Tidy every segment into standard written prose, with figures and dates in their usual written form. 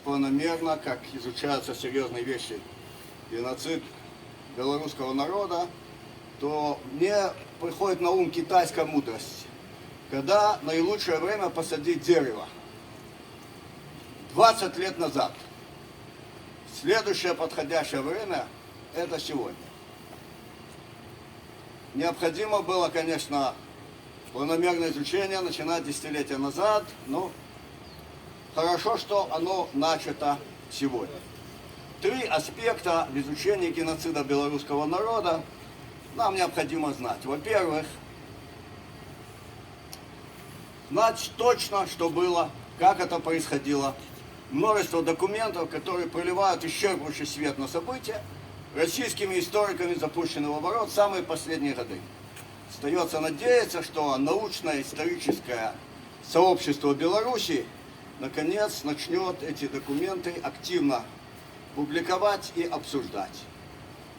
планомерно, как изучаются серьезные вещи, геноцид белорусского народа, то мне приходит на ум китайская мудрость. Когда наилучшее время посадить дерево? 20 лет назад. Следующее подходящее время – это сегодня. Необходимо было, конечно, планомерное изучение начинать десятилетия назад, но хорошо, что оно начато сегодня. 3 аспекта в изучении геноцида белорусского народа нам необходимо знать. Во-первых, знать точно, что было, как это происходило. Множество документов, которые проливают исчерпывающий свет на события, российскими историками запущены в оборот в самые последние годы. Остается надеяться, что научное историческое сообщество Беларуси наконец начнет эти документы активно публиковать и обсуждать.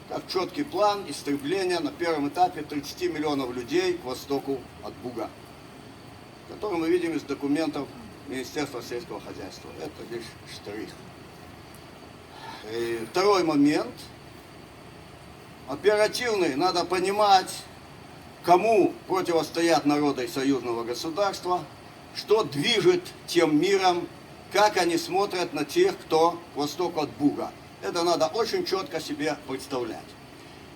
Так, четкий план истребления на первом этапе 30 миллионов людей к востоку от Буга, который мы видим из документов Министерства сельского хозяйства. Это лишь штрих. И второй момент. Оперативный. Надо понимать, кому противостоят народы союзного государства, что движет тем миром, как они смотрят на тех, кто к востоку от Буга. Это надо очень четко себе представлять.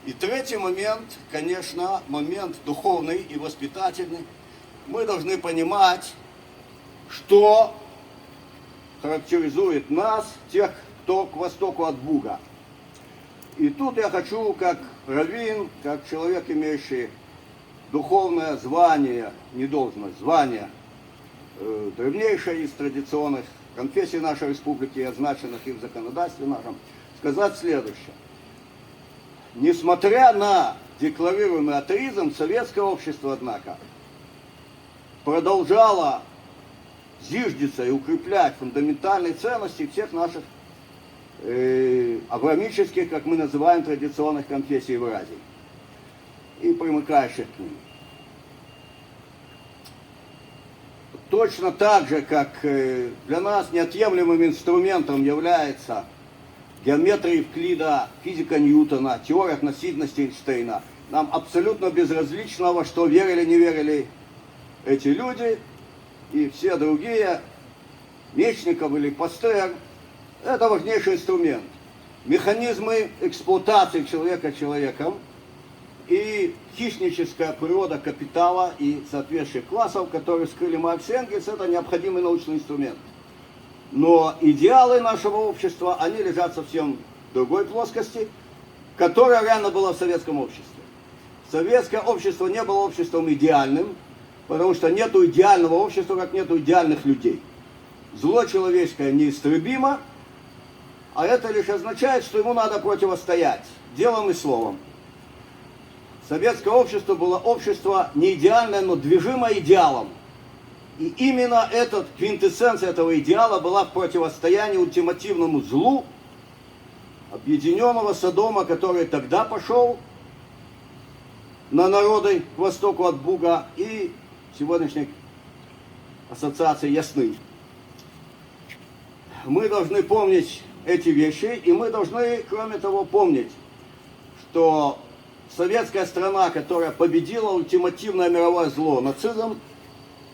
И третий момент, конечно, момент духовный и воспитательный. Мы должны понимать, что характеризует нас, тех, кто к востоку от Буга. И тут я хочу, как раввин, как человек, имеющий духовное звание, не должность, звание, древнейшее из традиционных конфессий нашей республики, означенных и в законодательстве нашем, сказать следующее. Несмотря на декларируемый атеизм, советское общество, однако, продолжало зиждиться и укреплять фундаментальные ценности всех наших авраамических, как мы называем, традиционных конфессий в Азии и примыкающих к ним. Точно так же, как для нас неотъемлемым инструментом является геометрия Евклида, физика Ньютона, теория относительности Эйнштейна, нам абсолютно безразлично, во что верили, не верили эти люди и все другие, Мечников или Пастер, это важнейший инструмент. Механизмы эксплуатации человека человеком и хищническая природа капитала и соответствующих классов, которые скрыли Маркс и Энгельс, это необходимый научный инструмент. Но идеалы нашего общества, они лежат совсем в другой плоскости, которая реально была в советском обществе. Советское общество не было обществом идеальным, потому что нету идеального общества, как нету идеальных людей. Зло человеческое неистребимо, а это лишь означает, что ему надо противостоять делом и словом. Советское общество было общество не идеальное, но движимое идеалом. И именно квинтэссенция этого идеала была в противостоянии ультимативному злу объединенного Содома, который тогда пошел на народы к востоку от Буга, и сегодняшней ассоциации ясны. Мы должны помнить эти вещи, и мы должны, кроме того, помнить, что советская страна, которая победила ультимативное мировое зло, нацизм,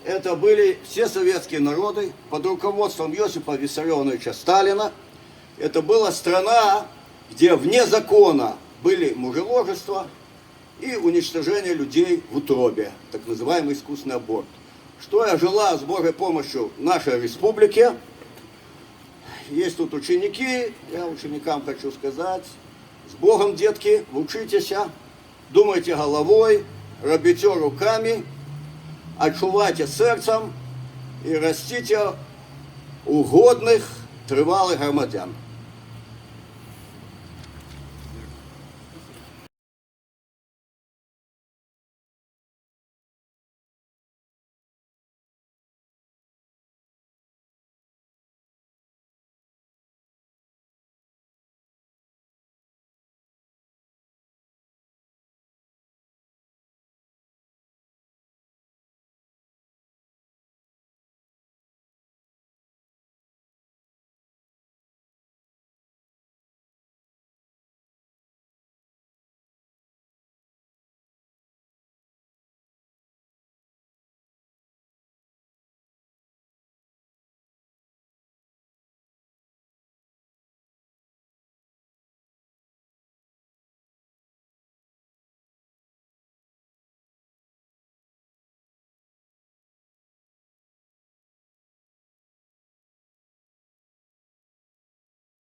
это были все советские народы под руководством Иосифа Виссарионовича Сталина. Это была страна, где вне закона были мужеложество и уничтожение людей в утробе, так называемый искусственный аборт. Что я желаю с Божьей помощью нашей республике. Есть тут ученики, я ученикам хочу сказать, с Богом, детки, учитесь, думайте головой, робите руками, отчувайте сердцем и растите угодных, тривалих громадян.